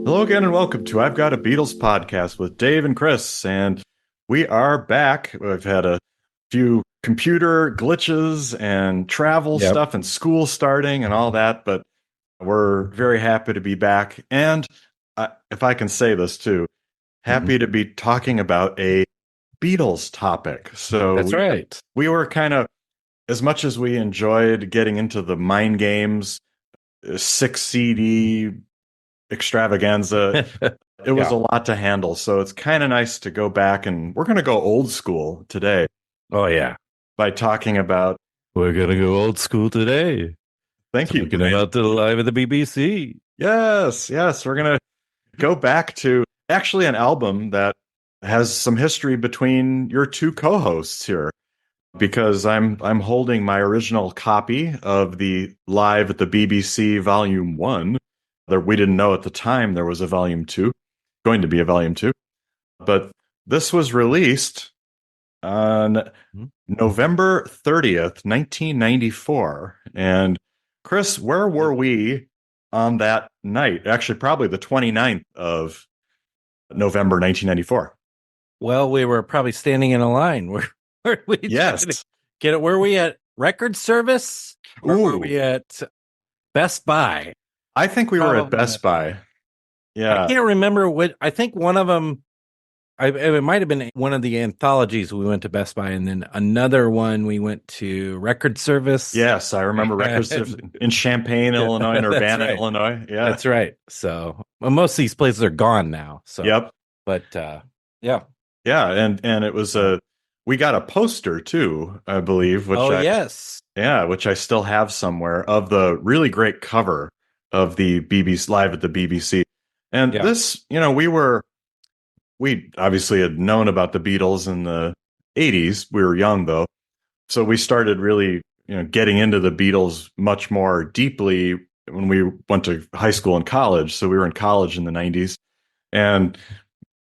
Hello again, and welcome to I've Got a Beatles podcast with Dave and Chris. And we are back. We've had a few computer glitches and travel Yep. stuff and school starting and all that, but we're very happy to be back. And if I can say this too, Mhm. happy to be talking about a Beatles topic. So That's right. we were kind of, as much as we enjoyed getting into the mind games, 6 CD extravaganza, it was a Yeah. lot to handle. So it's kind of nice to go back, and we're going to go old school today Oh, yeah. by talking about, We're gonna go old school today. thank you, Talking Brian. about the live at the BBC. Yes, we're going to go back to actually an album that has some history between your two co-hosts here, because I'm holding my original copy of the Live at the BBC Volume 1. We didn't know at the time there was a Volume 2, going to be a Volume 2. But this was released on Mhm. November 30th, 1994. And Chris, where were we on that night? Actually, probably the 29th of November 1994. Well, we were probably standing in a line. Where we trying to Yes. get it? Were we at record service or were Ooh, we at Best Buy? I think we were at Probably Best Best Buy. Buy. I Yeah. can't remember what. I think one of them. It might have been one of the anthologies. We went to Best Buy, and then another one we went to record service. Yes, I remember records in Champaign, Yeah, Illinois, and that's Urbana, right. Illinois. Yeah. That's right. So well, most of these places are gone now. So, Yep. but yeah. Yeah, and it was So, a we got a poster too, I believe, oh yes, which I still have somewhere, of the really great cover of the BBC Live at the BBC. And yeah, this, we obviously had known about the Beatles in the 80s. We were young though. So we started really, getting into the Beatles much more deeply when we went to high school and college. So we were in college in the 90s. And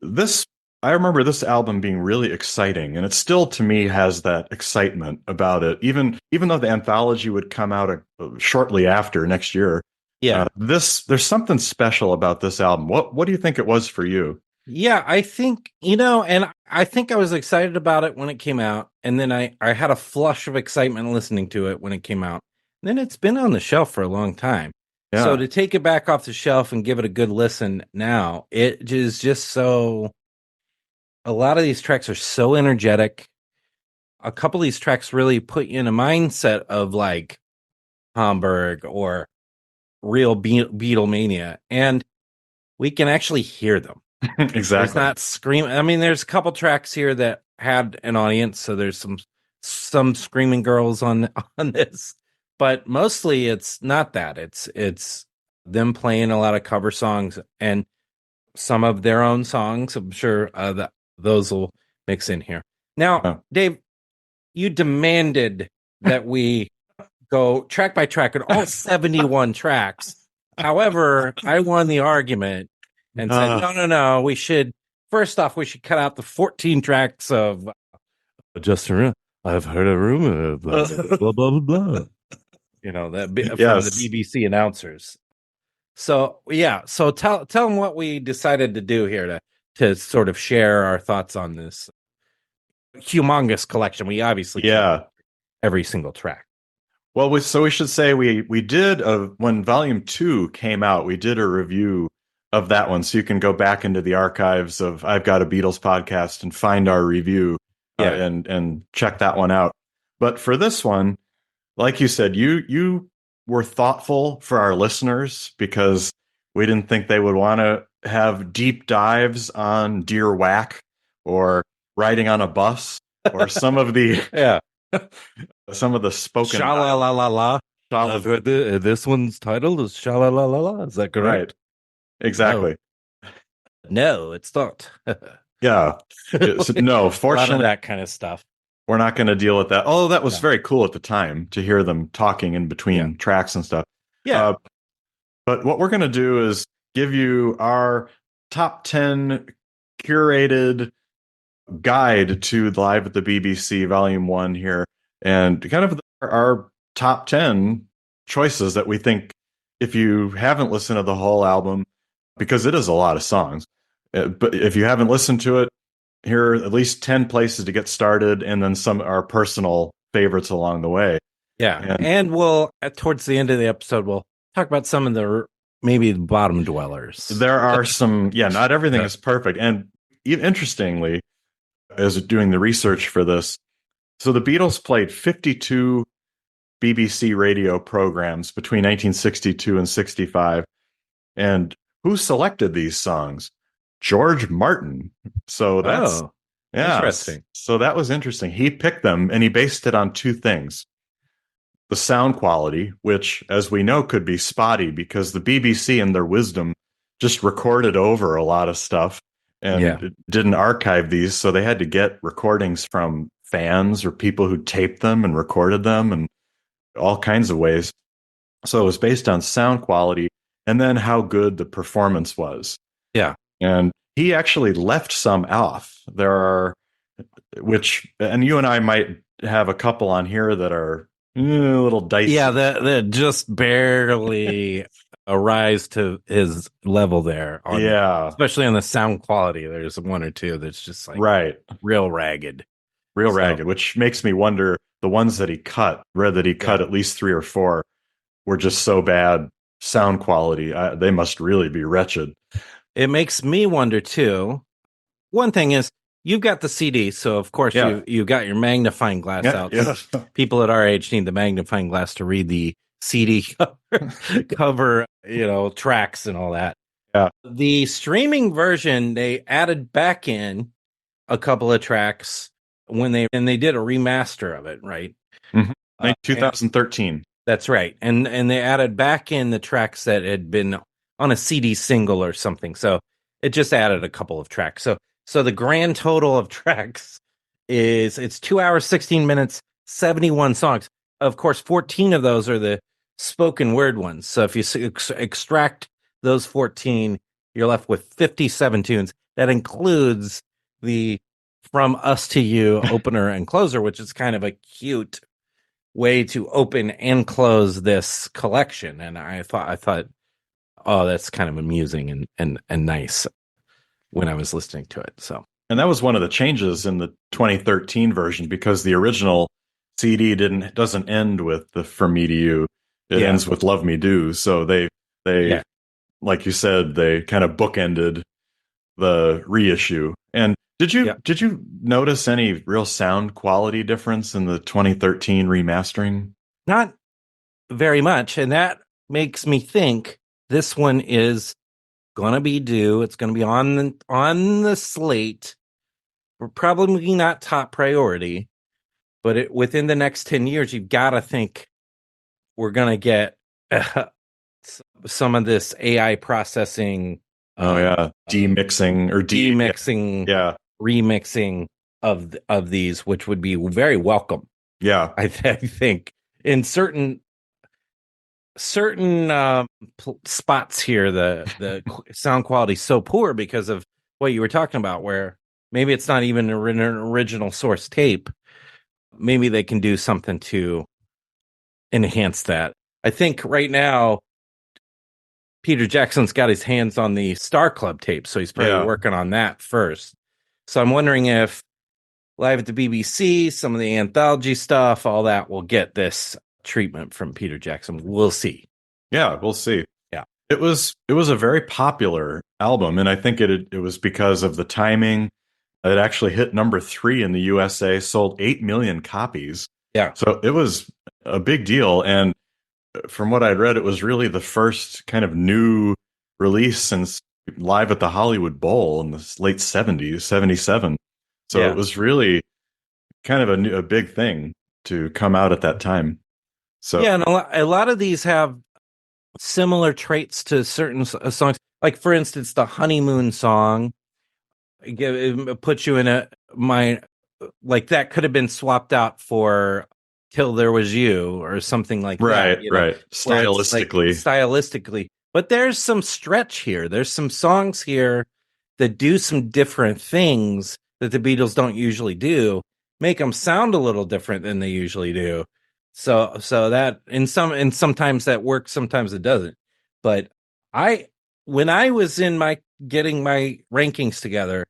this I remember this album being really exciting, and it still to me has that excitement about it. Even though the anthology would come out shortly after next year, yeah, this there's something special about this album. What do you think it was for you? yeah. I think and I think I was excited about it when it came out, and then I had a flush of excitement listening to it when it came out. Then it's been on the shelf for a long time. So Yeah, to take it back off the shelf and give it a good listen now, it is just so. A lot of these tracks are so energetic. A couple of these tracks really put you in a mindset of like Hamburg or real Beatlemania, and we can actually hear them. There's exactly. not screaming. I mean, there's a couple tracks here that had an audience, so there's some screaming girls on on this, but mostly it's not that. It's them playing a lot of cover songs and some of their own songs. I'm sure that those will mix in here. Now, Yeah. Dave, you demanded that we go track by track on all 71 tracks. However, I won the argument and said, Uh, no. First off, we should cut out the 14 tracks of Justin. I've heard a rumor of blah, blah, blah, blah, blah. From the yes. BBC announcers. So, yeah. So tell them what we decided to do here to sort of share our thoughts on this humongous collection. We obviously can't Yeah. every single track. Well, we should say we did when Volume 2 came out, we did a review of that one, so you can go back into the archives of I've Got a Beatles podcast and find our review, Yeah. and check that one out. But for this one, like you said, you were thoughtful for our listeners, because we didn't think they would want to have deep dives on Dear Whack or Riding on a Bus or some of the Yeah. some of the spoken Sha la la la la. dialogue. I've heard this one's title is Sha la la la la. Is that correct? Right. Exactly. No, it's not. Yeah. No, A lot of fortunately, that kind of stuff. we're not going to deal with that. Although that was Yeah. very cool at the time to hear them talking in Yeah. between tracks and stuff. Yeah. Uh, but what we're going to do is give you our top 10 curated guide to Live at the BBC Volume 1 here, and kind of our top 10 choices that we think, if you haven't listened to the whole album, because it is a lot of songs. But if you haven't listened to it, here are at least 10 places to get started, and then some our personal favorites along the way. Yeah, And and we'll towards the end of the episode we'll talk about some of the maybe the bottom dwellers. there are some, yeah, not everything Yeah. is perfect. And interestingly, as doing the research for this, so the Beatles played 52 BBC radio programs between 1962 and 65. And who selected these songs? George Martin. So that's, Oh, yeah. interesting. So that was interesting. He picked them and he based it on two things: the sound quality, which, as we know, could be spotty because the BBC, in their wisdom, just recorded over a lot of stuff Yeah. and didn't archive these. So they had to get recordings from fans or people who taped them and recorded them and all kinds of ways. So it was based on sound quality and then how good the performance was. Yeah. And he actually left some off. There are, which, and you and I might have a couple on here that are a little dicey. Yeah, that just barely rise to his level there on Yeah, especially on the sound quality. There's one or two that's just like right. real ragged. Real So, ragged, which makes me wonder the ones that he cut, read that he cut yeah. at least three or four, were just so bad sound quality. They must really be wretched. It makes me wonder too. One thing is you've got the CD, so of course Yeah. you got your magnifying glass Yeah. out. Yeah. People at our age need the magnifying glass to read the CD cover, tracks and all that. Yeah. The streaming version, they added back in a couple of tracks when they did a remaster of it, right? Mm-hmm. Uh, 2013. that's right. And they added back in the tracks that had been on a CD single or something. So it just added a couple of tracks. So the grand total of tracks it's 2 hours, 16 minutes, 71 songs. Of course, 14 of those are the spoken word ones. So if you extract those 14, you're left with 57 tunes. That includes the From Us to You opener and closer, which is kind of a cute way to open and close this collection. And I thought, oh, that's kind of amusing and nice when I was listening to it. So, And that was one of the changes in the 2013 version because the original CD doesn't end with the From Me to You. It yeah. ends with Love Me Do. So they Yeah. like you said, they kind of bookended the reissue. And did you notice any real sound quality difference in the 2013 remastering? Not very much. And that makes me think this one is gonna be due. It's gonna be on the slate. We're probably not top priority, but within the next 10 years, you've got to think we're gonna get some of this AI processing. Oh yeah, demixing or demixing, yeah, remixing of these, which would be very welcome. yeah. I think in certain spots here, the sound quality is so poor because of what you were talking about, where maybe it's not even an original source tape. Maybe they can do something to enhance that. I think right now Peter Jackson's got his hands on the Star Club tape, so he's probably working on that first. So I'm wondering if Live at the BBC, some of the anthology stuff, all that will get this treatment from Peter Jackson. We'll see. Yeah, we'll see. Yeah. It was a very popular album, and I think it was because of the timing. It actually hit number 3 in the USA, sold 8 million copies. Yeah. So it was a big deal. And from what I'd read, it was really the first kind of new release since Live at the Hollywood Bowl in the late 70s, 77. So Yeah. it was really kind of a big thing to come out at that time. So yeah, and a lot of these have similar traits to certain songs. Like, for instance, the Honeymoon song. It puts you in a mind like that could have been swapped out for Till There Was You or something like right, that. Right. Stylistically. But there's some stretch here. There's some songs here that do some different things that the Beatles don't usually do, make them sound a little different than they usually do. So that and sometimes that works, sometimes it doesn't. But I when I was in my getting my rankings together,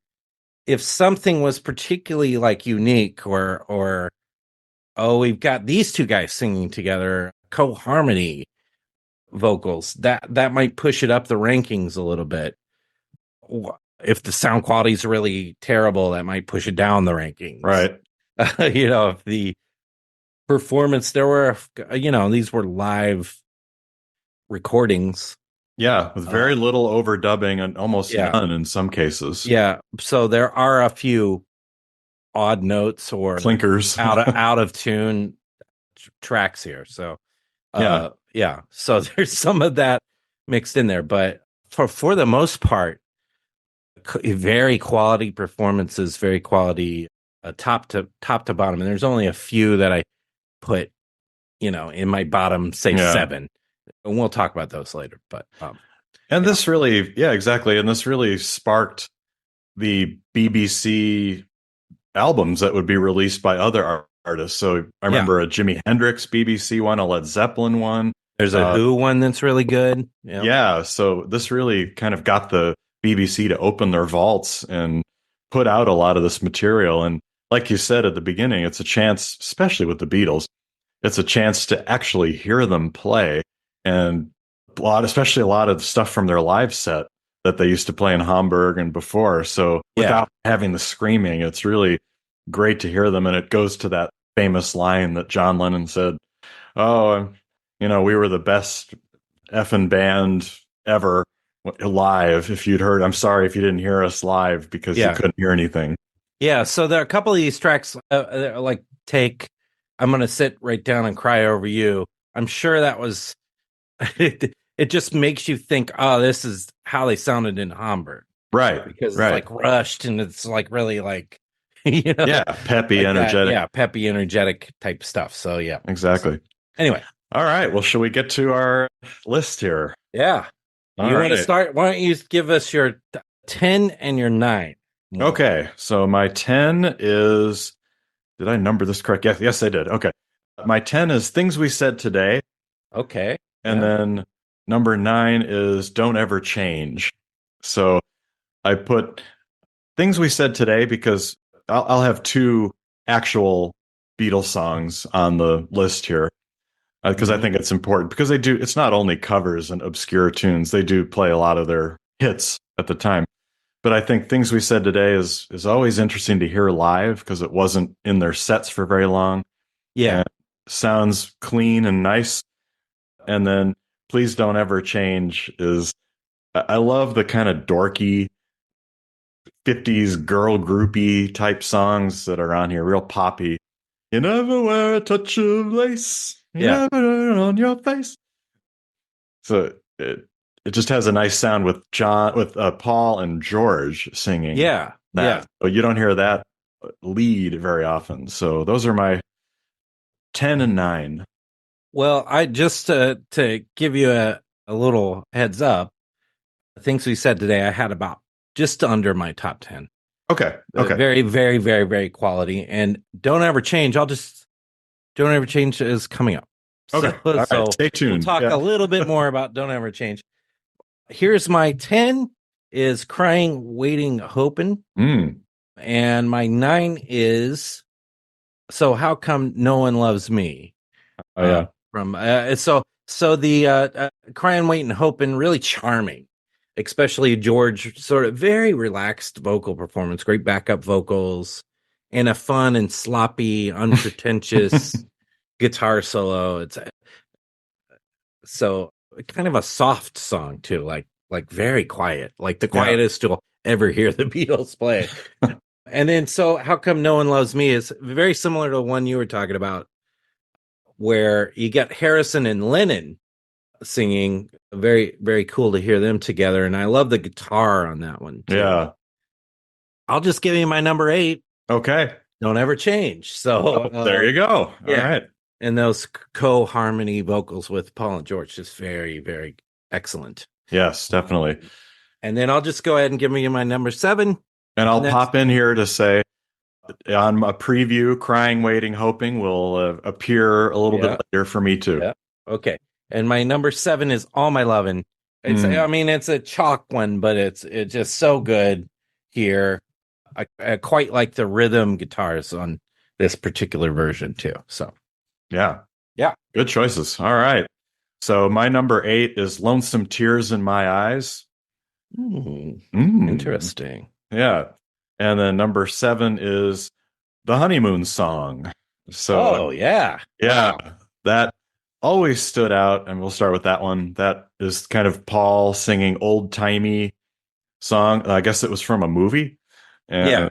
if something was particularly like unique or oh, we've got these two guys singing together, co-harmony vocals, that might push it up the rankings a little bit. If the sound quality is really terrible, that might push it down the rankings. Right. If the performance, there were, these were live recordings. Yeah, with very little overdubbing and almost Yeah. none in some cases. Yeah. So there are a few odd notes or Clinkers. out of tune tracks here. So Yeah. yeah. So there's some of that mixed in there, but for the most part, very quality performances, very quality top to bottom. And there's only a few that I put, in my bottom, say Yeah. 7. And we'll talk about those later. But And this really, yeah, exactly. And this really sparked the BBC albums that would be released by other artists. So I remember a Jimi Hendrix BBC one, a Led Zeppelin one. There's a Who one that's really good. Yeah. So this really kind of got the BBC to open their vaults and put out a lot of this material. And like you said at the beginning, it's a chance, especially with the Beatles, it's a chance to actually hear them play. And especially a lot of stuff from their live set that they used to play in Hamburg and before. So without having the screaming, it's really great to hear them. And it goes to that famous line that John Lennon said, "Oh, we were the best effing band ever live. If you'd heard, I'm sorry if you didn't hear us live because you couldn't hear anything." Yeah. So there are a couple of these tracks, like I'm going to sit right down and cry over you. I'm sure that was, it just makes you think, oh, this is how they sounded in Hamburg. Right. Because it's like rushed and it's like really like, yeah, peppy, like energetic. Yeah, peppy, energetic type stuff. So yeah. Exactly. Anyway. All right. Well, shall we get to our list here? Yeah. You want to start? Why don't you give us your 10 and your 9? Okay. So my 10 is, did I number this correct? Yes, I did. Okay. My 10 is Things We Said Today. Okay. And then number 9 is Don't Ever Change. So I put Things We Said Today because I'll have 2 actual Beatles songs on the list here. Because I think it's important because it's not only covers and obscure tunes, they do play a lot of their hits at the time. But I think Things We Said Today is always interesting to hear live because it wasn't in their sets for very long. Yeah. And sounds clean and nice. And then Please Don't Ever Change I love the kind of dorky 50s girl groupie type songs that are on here, real poppy. You never wear a touch of lace. Never on your face. So it just has a nice sound with Paul and George singing. Yeah. But you don't hear that lead very often. So those are my 10 and 9. Well, I just to give you a little heads up, Things We Said Today, I had about just under my top 10. Okay. Very, very, very, very quality. And Don't Ever Change. Don't Ever Change is coming up. Okay. So, all right. Stay tuned. We'll talk a little bit more about Don't Ever Change. Here's my 10 is Crying, Waiting, Hoping. And my 9 is So How Come No One Loves Me? Oh, yeah. So the Crying, Waiting, Hoping, really charming. Especially George, sort of very relaxed vocal performance, great backup vocals, and a fun and sloppy, unpretentious guitar solo. It's so kind of a soft song too, like very quiet, like the quietest you'll ever hear the Beatles play. And then So How Come No One Loves Me is very similar to one you were talking about, where you get Harrison and Lennon singing. Very, very cool to hear them together. And I love the guitar on that one too. Yeah. I'll just give you my number 8. Okay. Don't Ever Change. So there you go. All right. And those co-harmony vocals with Paul and George, just very, very excellent. Yes, definitely. And then I'll just go ahead and give you my number 7. And I'll pop in here to say on a preview, Crying, Waiting, Hoping will appear a little bit later for me too. Yeah. Okay. And my number 7 is All My Lovin'. Mm, I mean, it's a chalk one, but it's just so good here. I quite like the rhythm guitars on this particular version too. So yeah, yeah. good choices. All right. So my number 8 is Lonesome Tears in My Eyes. Hmm. Mm, Interesting. yeah. And then number 7 is The Honeymoon Song. So Oh yeah. yeah, Wow. that always stood out, and we'll start with that one. That is kind of Paul singing old-timey song. I guess it was from a movie, and Yeah.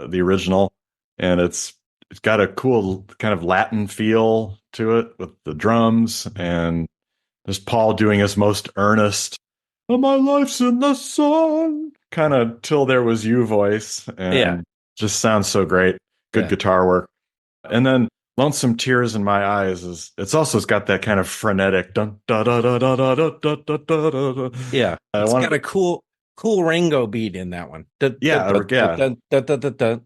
the original, and it's got a cool kind of Latin feel to it with the drums, and there's Paul doing his most earnest, "Oh, my life's in the sun," kind of "Till There Was You" voice, Yeah. and just sounds so great. Good Yeah. guitar work. And then Lonesome Tears in My Eyes is it's got that kind of frenetic dun da da da da da da da da da da. Yeah. I It's got wanted a cool Ringo beat in that one. Dun, dun, yeah, dun, dun, yeah. dun, dun, dun, dun, dun.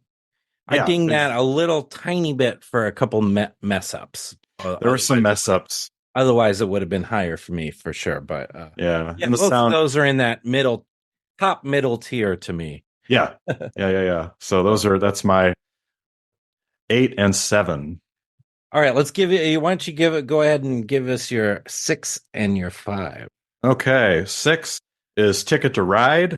I Yeah, ding that a little tiny bit for a couple mess ups. there were some mess ups. Otherwise, it would have been higher for me for sure. But Yeah, yeah, and the both of sound. those are in that top middle tier to me. Yeah, yeah. So that's my 8 and 7. All right, let's give it. Why don't you go ahead and give us your 6 and your 5. Okay, 6 is Ticket to Ride,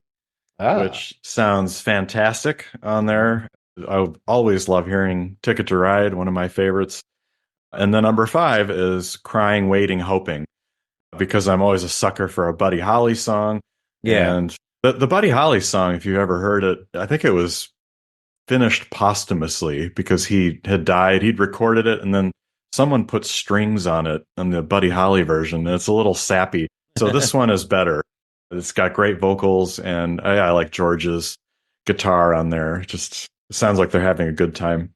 Ah, which sounds fantastic on there. I always love hearing Ticket to Ride, one of my favorites. And then number 5 is Crying, Waiting, Hoping, because I'm always a sucker for a Buddy Holly song. yeah. And the Buddy Holly song, if you ever heard it, I think it was finished posthumously because he had died. He'd recorded it, and then someone put strings on it on the Buddy Holly version. And it's a little sappy. So this one is better. It's got great vocals, and I like George's guitar on there. Just sounds like they're having a good time.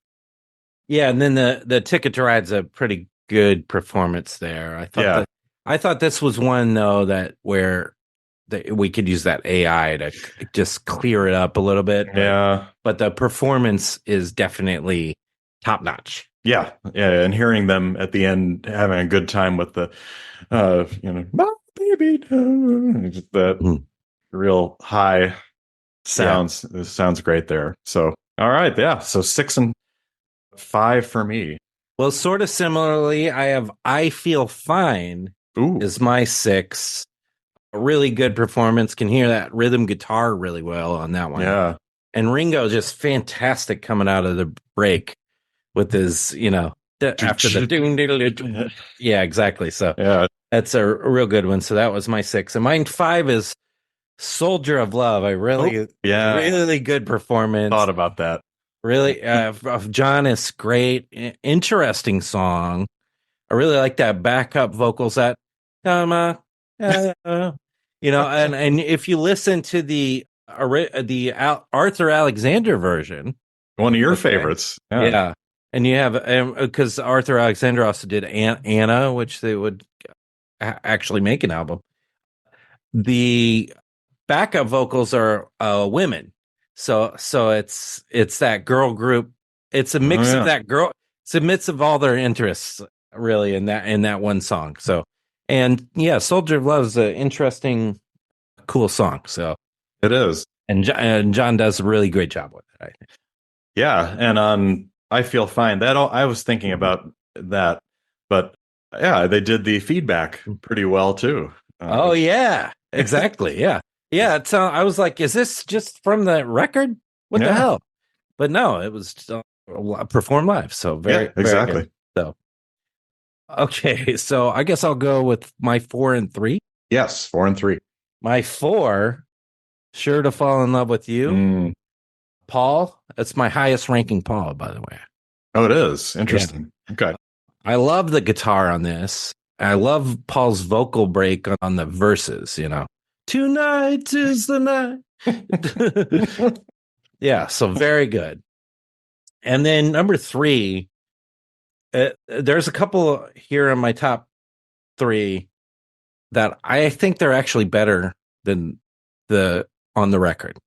Yeah, and then the Ticket to Ride's a pretty good performance there. Yeah, I thought this was one though that where we could use that AI to just clear it up a little bit, yeah. but the performance is definitely top notch. Yeah. And hearing them at the end having a good time with the, my baby, just that Mhm. real high Yeah. sounds. It sounds great there. So, all right. Yeah. So 6 and 5 for me. Well, sort of similarly, I have I Feel Fine Ooh, is my 6. A really good performance. Can hear that rhythm guitar really well on that one. yeah. And Ringo just fantastic coming out of the break with his, after the yeah, exactly. So Yeah. that's a real good one. So that was my 6. And mine 5 is Soldier of Love. Oh, yeah. Really good performance. Thought about that. Really, of John is great. Interesting song. I really like that backup vocals that come and if you listen to the Arthur Alexander version, One of your okay, favorites. Yeah. yeah, and you have because Arthur Alexander also did Anna, which they would actually make an album. The backup vocals are women, so it's that girl group. It's a Oh, mix of yeah. that girl. It's a mix of all their interests, really, in that one song. So, and yeah, Soldier of Love is an interesting, cool song. So, It is. and John does a really great job with it. I think. Yeah. And on I Feel Fine, I was thinking about that, but yeah, they did the feedback pretty well too. Oh yeah, exactly. Yeah, yeah. It's, I was like, is this just from the record? What the Yeah. hell? But no, it was performed live. So Yeah, very, very good. exactly. So okay, so I guess I'll go with my 4 and 3. Yes, 4 and 3. My 4, Sure to Fall in Love with You, Mm. Paul. That's my highest ranking Paul, by the way. Oh, it is. Yeah. Interesting. Okay. I love the guitar on this. I love Paul's vocal break on the verses, Tonight is the night. Yeah, so very good. And then number 3, there's a couple here in my top 3 that I think they're actually better than the on the record.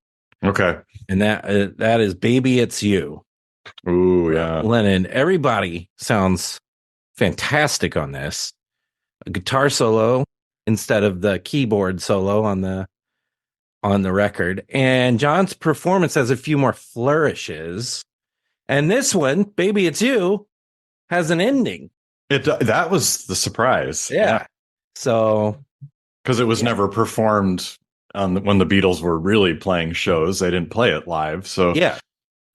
Okay. And that is Baby It's You. Ooh, yeah. Lennon. Everybody sounds fantastic on this. A guitar solo instead of the keyboard solo on the record. And John's performance has a few more flourishes. And this one, Baby It's You, has an ending. That was the surprise. Yeah. So because it was never performed when the Beatles were really playing shows. They didn't play it live, so yeah.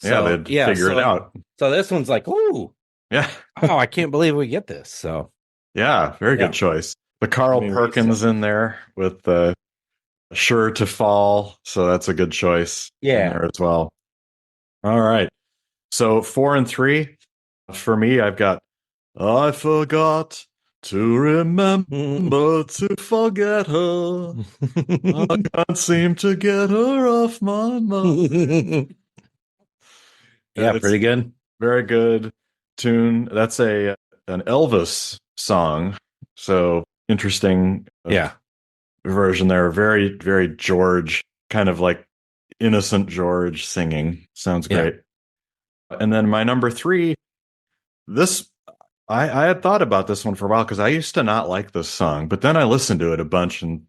they'd figure it out. So this one's like, ooh, Yeah, oh, I can't believe we get this. So yeah, very good choice. The Carl Perkins in there with the Sure to Fall, so that's a good choice in there as well. All right, so 4 and 3 for me. I've got I forgot to remember to forget her. I can't seem to get her off my mind. Yeah, pretty good. Very good tune. That's an Elvis song. So interesting. Version there. Very, very George, kind of like innocent George singing. Sounds great. And then my number 3, this I had thought about this one for a while because I used to not like this song, but then I listened to it a bunch and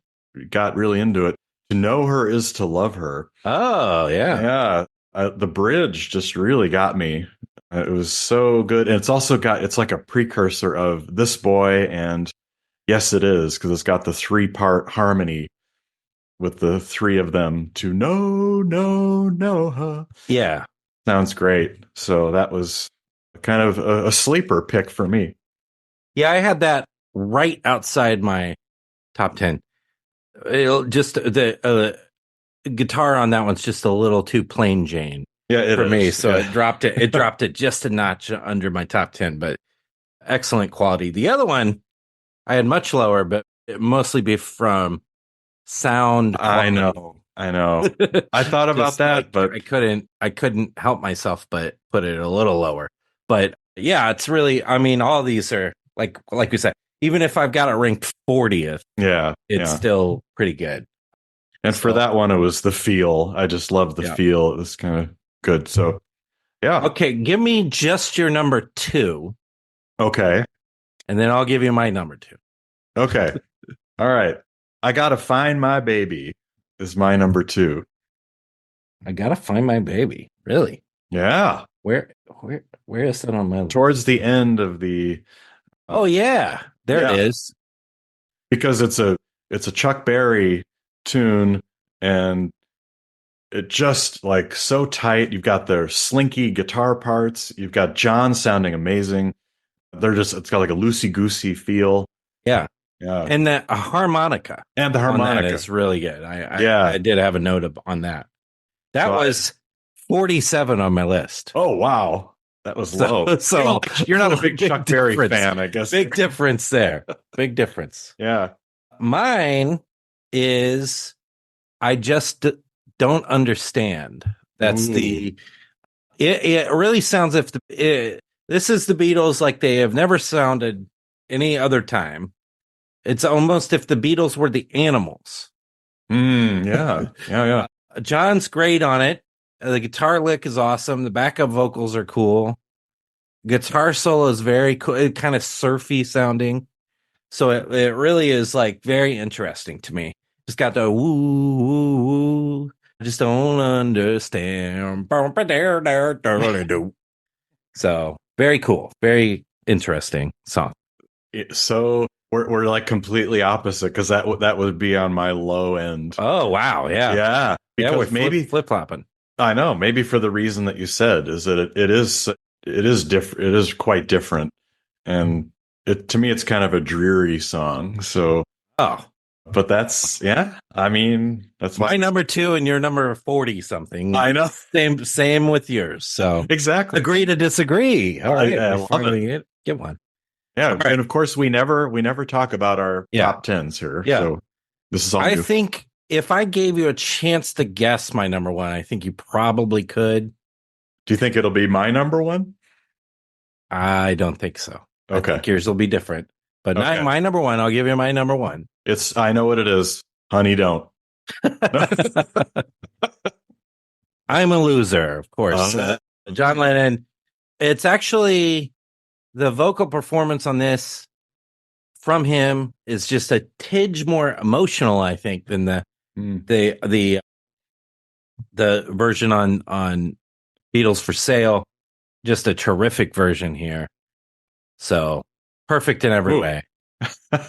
got really into it. To know her is to love her. Oh, yeah. Yeah. The bridge just really got me. It was so good. And it's like a precursor of This Boy and Yes It Is, because it's got the 3-part harmony with the 3 of them to know her. Yeah. Sounds great. So that was kind of a sleeper pick for me. Yeah, I had that right outside my top 10. Just the guitar on that one's just a little too plain Jane for me. So it dropped it just a notch under my top 10, but excellent quality. The other one I had much lower, but it mostly be from sound quality. I know. I thought about that, but I couldn't help myself but put it a little lower. But yeah, it's really, I mean, all these are like we said, even if I've got it ranked 40th, it's still pretty good. And for that one, it was the feel. I just love the feel. It was kind of good. So, yeah. Okay, give me just your number 2. Okay. And then I'll give you my number 2. Okay. All right. I Gotta Find My Baby is my number 2. I Gotta Find My Baby. Really? Yeah. Where is that on my list? Towards the end of the Oh yeah. There it is. Because it's a Chuck Berry tune and it just like so tight. You've got their slinky guitar parts. You've got John sounding amazing. It's got like a loosey-goosey feel. Yeah. Yeah. And the harmonica. And the harmonica is really good. I did have a note on that. That was 47 on my list. Oh, wow. That was low. So you're not a big Chuck Berry fan, I guess. Big difference there. Big difference. Yeah. Mine is I just don't understand. That's it really sounds if this is the Beatles like they have never sounded any other time. It's almost if the Beatles were the Animals. Yeah. John's great on it. The guitar lick is awesome. The backup vocals are cool. Guitar solo is very cool, kind of surfy sounding. So it really is like very interesting to me. Just got the woo woo woo. I just don't understand. So very cool, very interesting song. So we're like completely opposite because that would be on my low end. Oh wow, yeah. Because we're maybe flip flopping. I know, maybe for the reason that you said is that it is different. It is quite different, and to me it's kind of a dreary song. So but that's I mean that's my number 2 and your number 40 something. I know, same with yours. So exactly, agree to disagree. All right, I love it. Get one. Yeah, and of course we never talk about our top 10s here. Yeah. So this is all I new. think if I gave you a chance to guess my number 1, I think you probably could. Do you think it'll be my number 1? I don't think so. Okay. I think yours will be different. But not my number 1. I'll give you my number 1. I know what it is. Honey, don't. I'm a loser, of course. John Lennon. It's actually the vocal performance on this from him is just a tidge more emotional, I think, than the version on Beatles for Sale. Just a terrific version here. So perfect in every Ooh. way.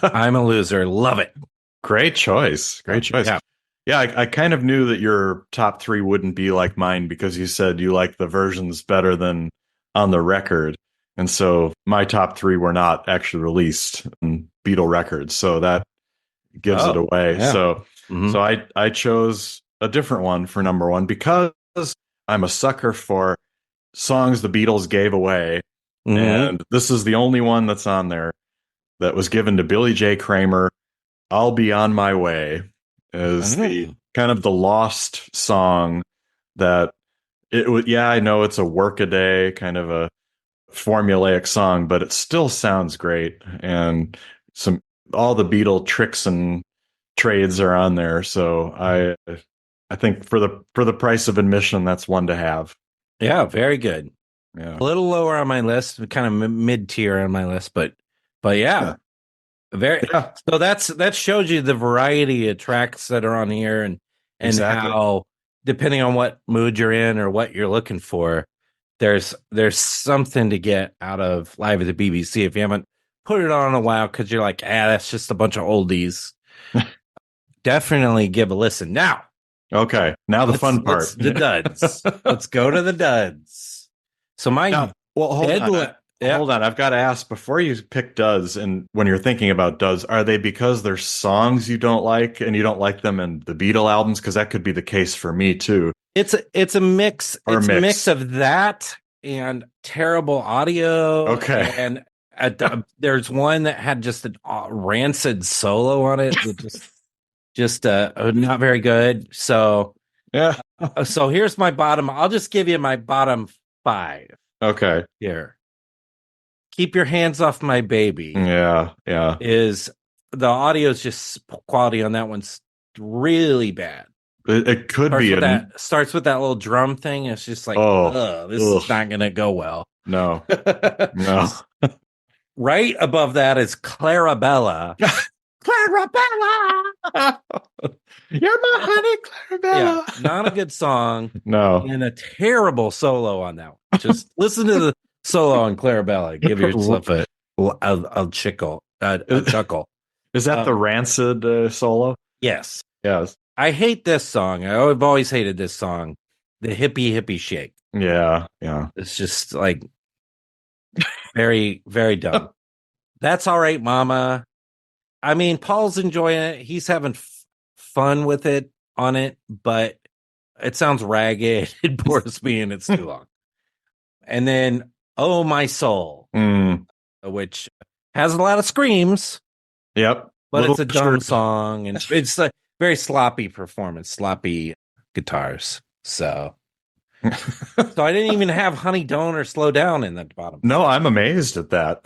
I'm a Loser. Love it. Great choice. Great choice. Yeah. Yeah, I kind of knew that your top three wouldn't be like mine because you said you like the versions better than on the record. And so my top three were not actually released on Beatle records. So that gives it Oh, away. yeah. So Mhm. so I chose a different one for number one because I'm a sucker for songs the Beatles gave away. Mhm. And this is the only one that's on there that was given to Billy J. Kramer. I'll Be on My Way is the Oh. kind of the lost song that it would, yeah, I know it's a workaday kind of a formulaic song, but it still sounds great. And some, all the Beatle tricks and trades are on there. So I think for the price of admission, that's one to have. Yeah, very good. Yeah. A little lower on my list, kind of mid tier on my list, but yeah, very. Yeah, So that shows you the variety of tracks that are on here, and exactly. how, depending on what mood you're in or what you're looking for, there's something to get out of Live at the BBC if you haven't put it on in a while because you're like, that's just a bunch of oldies. Definitely give a listen. Now, Okay. Now the fun let's part. the duds. Let's go to the duds. So my Now, well, dead yeah. hold on. I've got to ask before you pick duds, and when you're thinking about duds, are they because they're songs you don't like and you don't like them in the Beatle albums? Because that could be the case for me too, It's a mix. or a It's a mix mix. of that and terrible audio. Okay. And there's one that had just a rancid solo on it that just not very good. So Yeah. so here's my bottom. I'll just give you my bottom five Okay. here. Keep Your Hands Off My Baby Yeah. Yeah. is the audio is just quality on that one's really bad. It could be an Starts with that little drum thing. It's just like, oh, this is ugh. not gonna go well. No. No. Right above that is Clarabella. Clarabella. You're my honey, Yeah, Clarabella. not a good song No. and a terrible solo on that one. Just listen to the solo on Clarabella. Give yourself a chickle, a chuckle. Is that the Um, Rancid solo? yes, Yes. I hate this song. I've always hated this song. The hippie hippie shake. Yeah. Yeah. It's just like very, very dumb. That's All Right, Mama. I mean, Paul's enjoying it. He's having fun with it on it, but it sounds ragged. It bores me and it's too long. And then Oh My Soul, Mm, which has a lot of screams, yep. but Little it's a dumb shirt. song and it's a very sloppy performance, sloppy guitars. So I didn't even have Honey Don't or Slow Down in the bottom No, five. I'm amazed at that.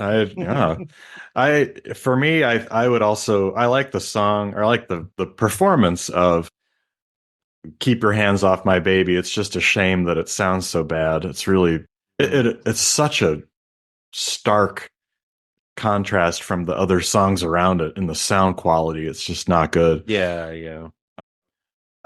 For me, I would also, I like the song, or I like the performance of Keep Your Hands Off My Baby. It's just a shame that it sounds so bad. It's really, it's such a stark contrast from the other songs around it in the sound quality. It's just not good. Yeah, yeah.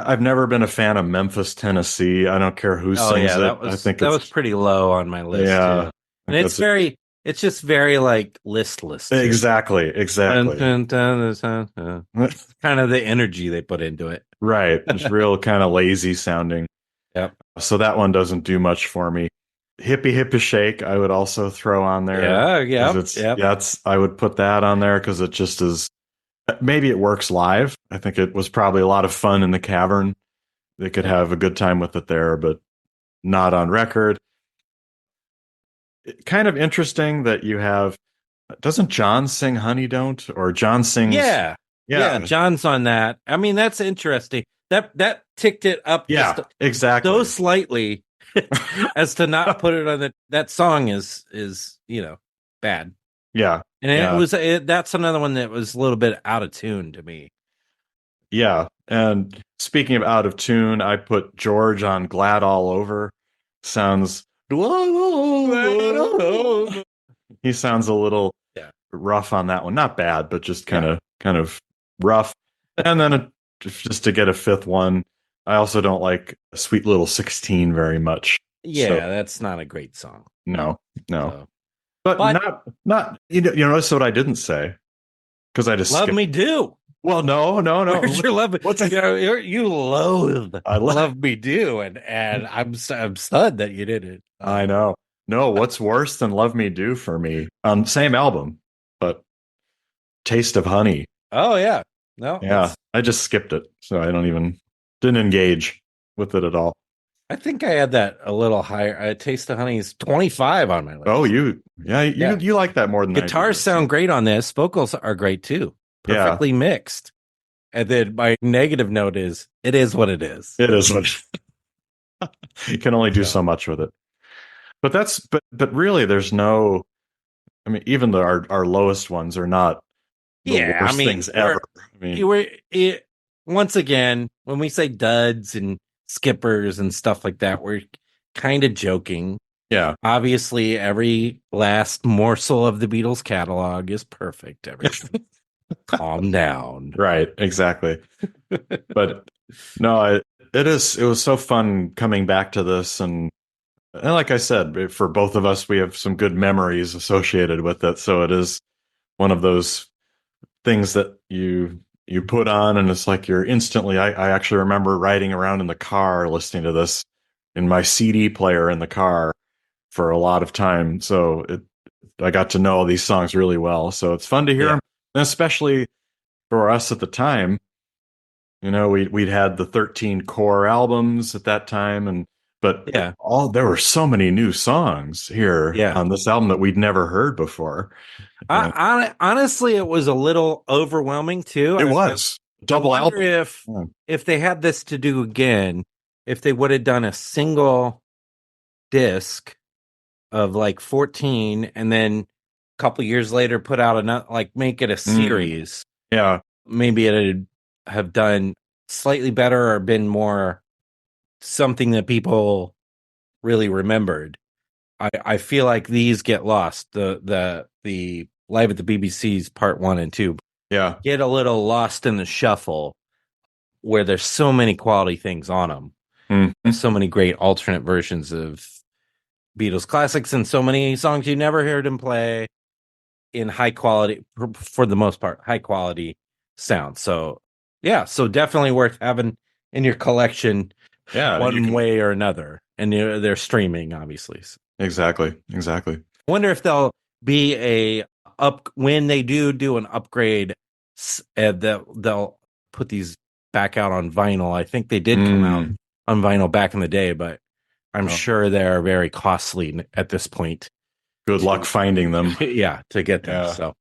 I've never been a fan of Memphis, Tennessee. I don't care who Oh sings yeah, it. I think that was it's, pretty low on my list yeah, too. I And think that's a, it's just very like listless too. exactly, Dun, exactly. dun, dun, dun, dun. Kind of the energy they put into it. Right. It's real kind of lazy sounding. Yep. So that one doesn't do much for me. Hippie Hippie Shake, I would also throw on there Yeah, because yep, yep. I would put that on there because it just is, maybe it works live. I think it was probably a lot of fun in the cavern. They could Yeah. have a good time with it there, but not on record. Kind of interesting that you have, doesn't John sing Honey Don't? Or John sings, Yeah. Yeah, yeah, John's on that. I mean, that's interesting. That ticked it up just yeah, so exactly. slightly as to not put it on that song is, bad. Yeah, And yeah. that's another one that was a little bit out of tune to me. Yeah. And speaking of out of tune, I put George on Glad All Over. Sounds, he sounds a little Yeah. rough on that one. Not bad, but just Yeah. kind of rough. And then just to get a fifth one, I also don't like Sweet Little 16 very much. So Yeah, that's not a great song. no, no. So, But but not you notice what I didn't say because I just Love skipped. Me Do. Well, Where's no. your love? What's that? You know, you loathe I Love Me Do, and I'm stunned that you did it. I know. No, what's worse than Love Me Do for me? Same album, but Taste of Honey. Oh yeah, no, Yeah, it's. I just skipped it, so I don't even didn't engage with it at all. I think I had that a little higher. Taste of Honey is 25 on my Oh, list. Yeah, you like that more than I do. guitars It seems. sound great on this. Vocals are great too, Yeah, perfectly mixed. And then my negative note is, it is what it is. it is what you can only do So so much with it. But but really, there's no. I mean, even our lowest ones are not the yeah, I worst mean, things ever. I mean, once again, when we say duds and skippers and stuff like that, we're kind of joking. yeah, Obviously, every last morsel of the Beatles catalog is perfect. Everything. Calm down. right, exactly. But no, it was so fun coming back to this, and like I said, for both of us, we have some good memories associated with it. So it is one of those things that you put on, and it's like you're instantly. I actually remember riding around in the car listening to this in my CD player in the car for a lot of time. So I got to know these songs really well. So it's fun to hear Yeah. them, and especially for us at the time. You know, we'd had the 13 core albums at that time, and but Yeah. all there were so many new songs here Yeah. on this album that we'd never heard before. And Honestly, it was a little overwhelming too. it was I double wonder album. Yeah. if they had this to do again, if they would have done a single disc of like 14 and then a couple years later put out another, like make it a Mm, series. yeah. Maybe it'd have done slightly better or been more something that people really remembered. I feel like these get lost. The Live at the BBC's part 1 and 2 Yeah. get a little lost in the shuffle where there's so many quality things on them. There's Mhm. so many great alternate versions of Beatles classics and so many songs you never heard him play in high quality, for the most part, high quality sound. So yeah, so definitely worth having in your collection Yeah. And you one can way or another. And they're streaming, obviously. exactly. I wonder if they'll be a up when they do an upgrade. They'll put these back out on vinyl. I think they did come out Mm. on vinyl back in the day, but I'm Oh, sure they're very costly at this point good luck to finding them. yeah, to get them. Yeah. So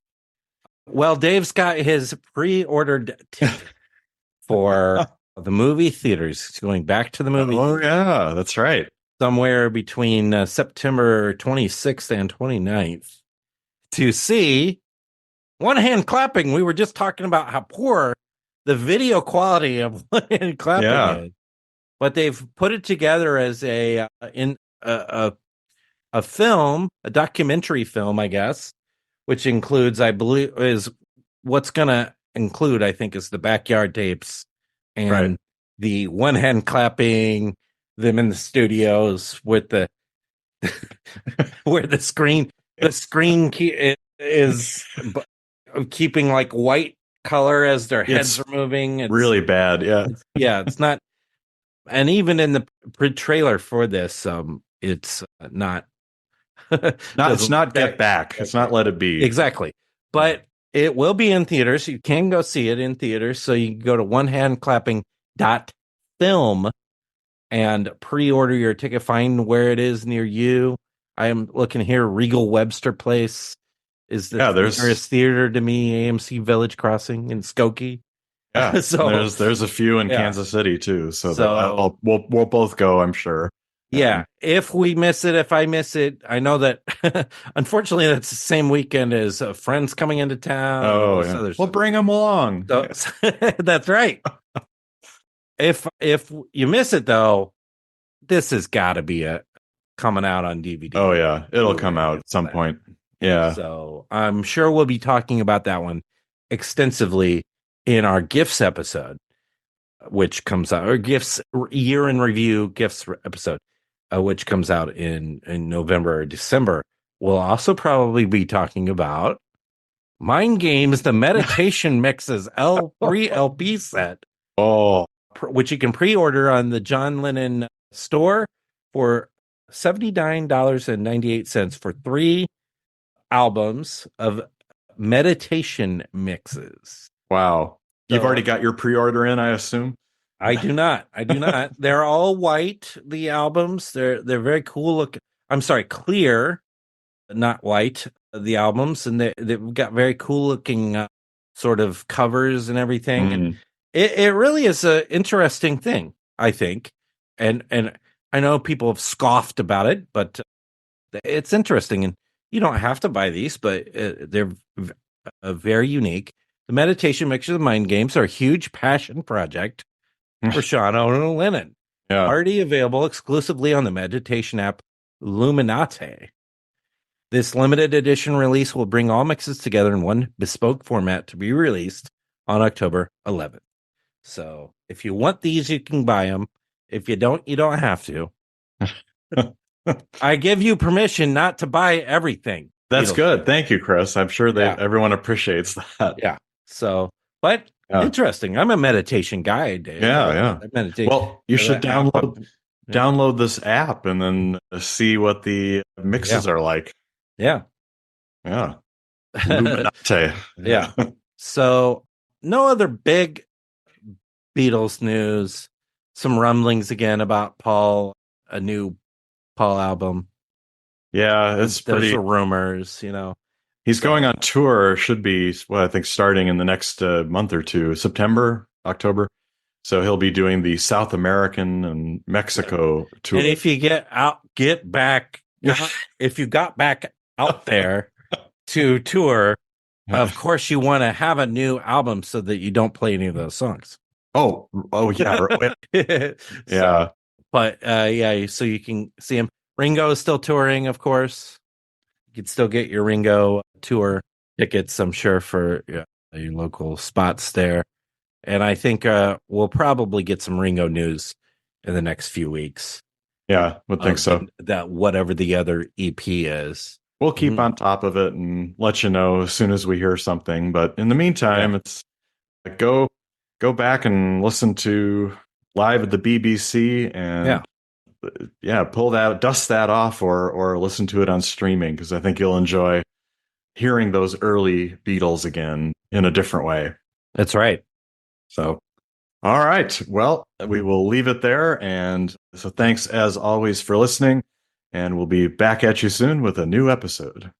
well, Dave's got his pre-ordered ticket for the movie theaters. He's going back to the movie Oh yeah, that's right. somewhere between September 26th and 29th to see One Hand Clapping. We were just talking about how poor the video quality of One Hand Clapping Yeah. is, but they've put it together as a film, a documentary film, I guess, which includes, I believe, is what's going to include, I think, is the backyard tapes Right. and the One Hand Clapping, them in the studios with the where is keeping like white color as their heads It's are moving. really bad. Yeah. Yeah, it's not. And even in the trailer for this, it's not Not it's doesn't not Get that, Back. that It's not great. Let It Be. Exactly. But it will be in theaters. You can go see it in theaters. So you can go to onehandclapping.film and pre-order your ticket, find where it is near you. I am looking here. Regal Webster Place is the Yeah, there's nearest theater to me. AMC Village Crossing in Skokie. yeah, So there's a few in yeah. Kansas City too. So that So we'll both go, I'm sure. yeah, And if we miss it, if I miss it, I know that unfortunately that's the same weekend as friends coming into town and all oh this yeah, other we'll stuff. bring them along. So that's right. If you miss it though, this has got to be a coming out on DVD. Oh yeah, it'll come Blu-ray out and at all some that. point. Yeah. So I'm sure we'll be talking about that one extensively in our gifts episode, which comes out, or gifts year in review gifts episode, which comes out in November or December. We'll also probably be talking about Mind Games, the Meditation Mixes L3 LP set, Oh, which you can pre-order on the John Lennon store for $79.98 for 3 albums of meditation mixes. wow. You've already So got your pre-order in, I assume? I do not. I do not. They're all white, the albums. They're very cool look. I'm sorry, clear, not white, the albums, and they've got very cool looking sort of covers and everything. And Mm. it really is an interesting thing, I think. And I know people have scoffed about it, but it's interesting. And you don't have to buy these, but they're very unique. The meditation mixtures of mind games are a huge passion project for Sean Lennon. Yeah. Already available exclusively on the meditation app Luminate. This limited edition release will bring all mixes together in one bespoke format to be released on October 11th. So if you want these, you can buy them. If you don't, you don't have to. I give you permission not to buy everything. That's Beatles. good. Thank you, Chris. I'm sure that everyone appreciates that. Yeah. So, but Yeah. interesting. I'm a meditation guy, Dave. Yeah. I meditate. Well, you should download this app and then see what the mixes are like. Yeah. Yeah. Luminate. Yeah. So, no other big Beatles news. Some rumblings again about Paul, a new Paul album. Yeah, it's There's rumors, He's going on tour, should be, well, I think starting in the next month or two, September, October. So he'll be doing the South American and Mexico tour. And if you if you got back out there to tour, of course you want to have a new album so that you don't play any of those songs. Oh yeah. Yeah. But so you can see him. Ringo is still touring, of course. You can still get your Ringo tour tickets, I'm sure, for your local spots there. And I think we'll probably get some Ringo news in the next few weeks. Yeah, would think so. That whatever the other EP is. We'll keep on top of it and let you know as soon as we hear something. But in the meantime, it's go back and listen to live at the BBC and dust that off or listen to it on streaming, because I think you'll enjoy hearing those early Beatles again in a different way. That's right. So, all right. Well, we will leave it there. And so thanks as always for listening. And we'll be back at you soon with a new episode.